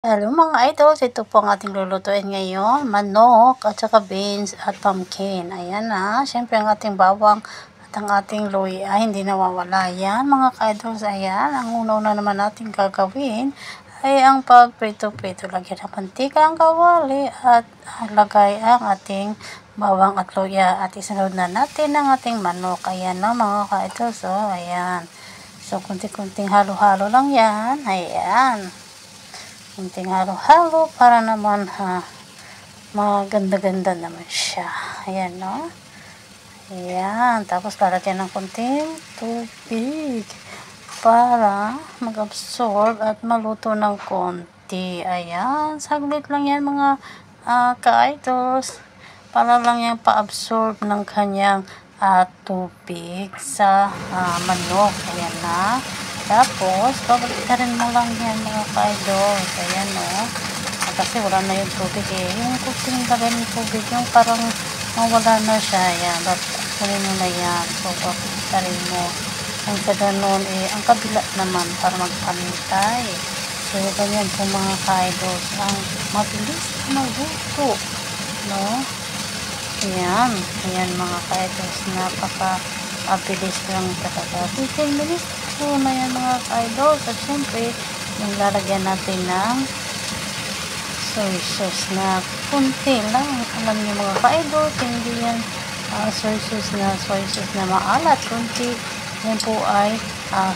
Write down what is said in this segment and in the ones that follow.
Hello mga idols, ito po ang ating lulutuin ngayon, manok at saka beans at pumpkin. Ayan na, syempre ang ating bawang at ang ating luya ay hindi nawawala. Yan mga ka-idols, ayan, ang una-una naman natin gagawin ay ang pagprito-prito. Lagyan ng mantika ang kawali at lagay ang ating bawang at luya at isunod na natin ang ating manok. Ayan na mga ka-idols, oh, ayan. So, kunti-kunting halo-halo lang yan, ayan. Kunting halo-halo para naman maganda-ganda naman siya. Ayan, no? Ayan. Tapos lalagyan ng kunting tubig para mag-absorb at maluto ng konti. Ayan. Saglit lang yan mga ka-idols. Para lang yan pa-absorb ng kanyang tubig sa manok. Ayan na. Tapos, babalitarin mo lang yan mga ka-idols. Ayan, no? Kasi wala na yung tubig eh. Yung kuting lagay ng tubig, yung parang mawala na siya. Ayan, kunin mo na yan. So, babalitarin mo. Ang sa ganun eh, ang kabila naman para magpantay. So, ganyan po mga ka-idols. Ang mabilis maluto. No? Ayan. Ayan mga ka-idols. Napaka-abilis lang talaga. 15 minutes na yan mga ka-idols. At syempre, yung lalagyan natin ng soy sauce na kunti lang. Alam niyo mga ka-idols, hindi yan soy sauce na maalat. Kunti, yan po ay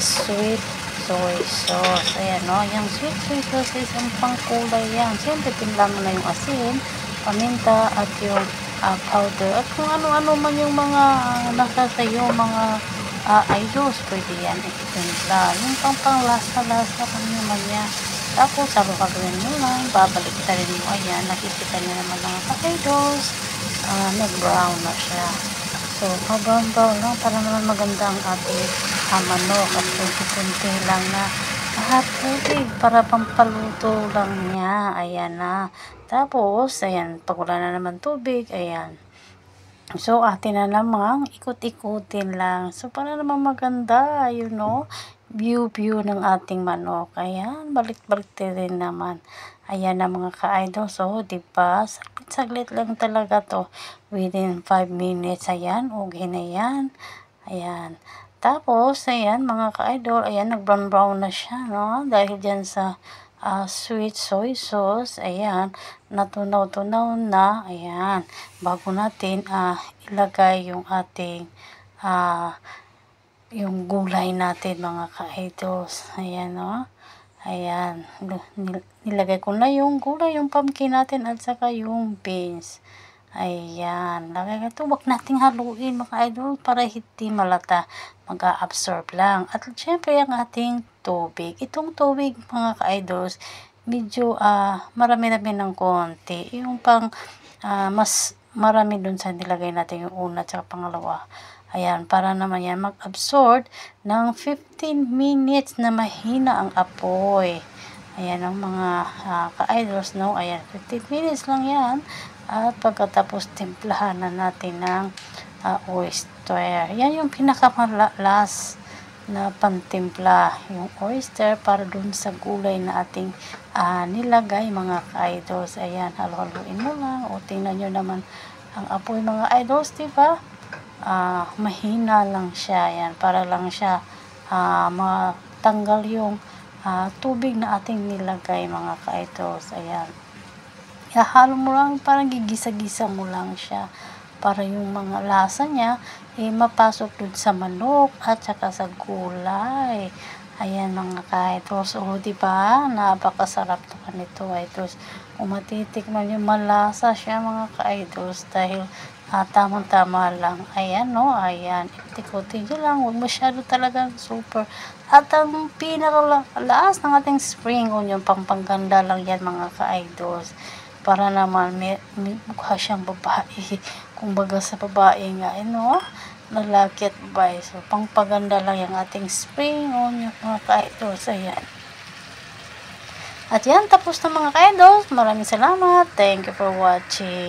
sweet soy sauce. Ayan, no? Yung sweet soy sauce is ang pangkulay yan. Syempre, tinlang na yung asin, paminta, at yung powder. At kung ano-ano man yung mga nasa sayo, mga idols, pwede yan itimpla. Yung panglasa-lasa kung naman yan. Tapos, gagawin mo lang, babalik ka rin mo. Ayan, nakikita niya naman mga ka-idols. Nag-brown na siya. So, brown lang para naman maganda ang ating manok. At kunti-kunti lang na tubig para pampaluto lang niya. Ayan na. Tapos, ayan, pag wala na naman tubig, ayan. So, atin na namang ikot-ikutin lang. So, para naman maganda, you know, view ng ating manok. Ayan, balik-balik din naman. Ayan na mga ka-idol. So, diba, saglit lang talaga to. Within 5 minutes, ayan, okay na yan. Ayan. Tapos, ayan, mga ka-idol, ayan, nag-brown na siya, no? Dahil dyan sa sweet soy sauce, ayan, natunaw-tunaw na, ayan, bago natin ilagay yung ating yung gulay natin mga ka-idols, ayan, no? Ayan, nilagay ko na yung gulay, yung pumpkin natin at saka yung beans. Ayan, lagay ito, wag nating haluin mga idol para hindi malata, mag-a-absorb lang. At syempre ang ating tubig, itong tubig mga ka-idols, medyo marami-rami ng konti, yung pang mas marami dun sa nilagay natin yung una at pangalawa. Ayan, para naman yan mag-absorb ng 15 minutes na mahina ang apoy. Ayan ang mga ka-idols, no? Ayan, 15 minutes lang yan. At pagkatapos timplahan na natin ng oyster. Yan yung pinakamalas na pantimpla, yung oyster para dun sa gulay na ating nilagay mga ka-idols. Ayan, halo-haluin mo lang. O tingnan nyo naman ang apoy mga idols, diba? Mahina lang siya. Ayan, para lang siya matanggal yung tubig na ating nilagay mga ka-idols. Ayan. Ihalo mo lang, parang gigisa-gisa mo lang siya para yung mga lasa niya mapasok dun sa manok at saka sa gulay. Ayan mga ka-idols. O diba, napakasarap naman ito idols. Kung matitikman yung malasa siya mga ka-idols dahil tamang-tama lang. Ayan, no? Ayan, ikot-ikutin nyo lang, huwag masyado talagang super. At ang pinakalaas ng ating spring onion, pampaganda lang yan mga ka-idols. Para naman may mukha siyang babae. Kung baga sa babae nga, no? Lalaki at babae. So, pangpaganda lang yung ating spring onion mga ka-idols. Ayan. At yan, tapos na mga ka-idols. Maraming salamat. Thank you for watching.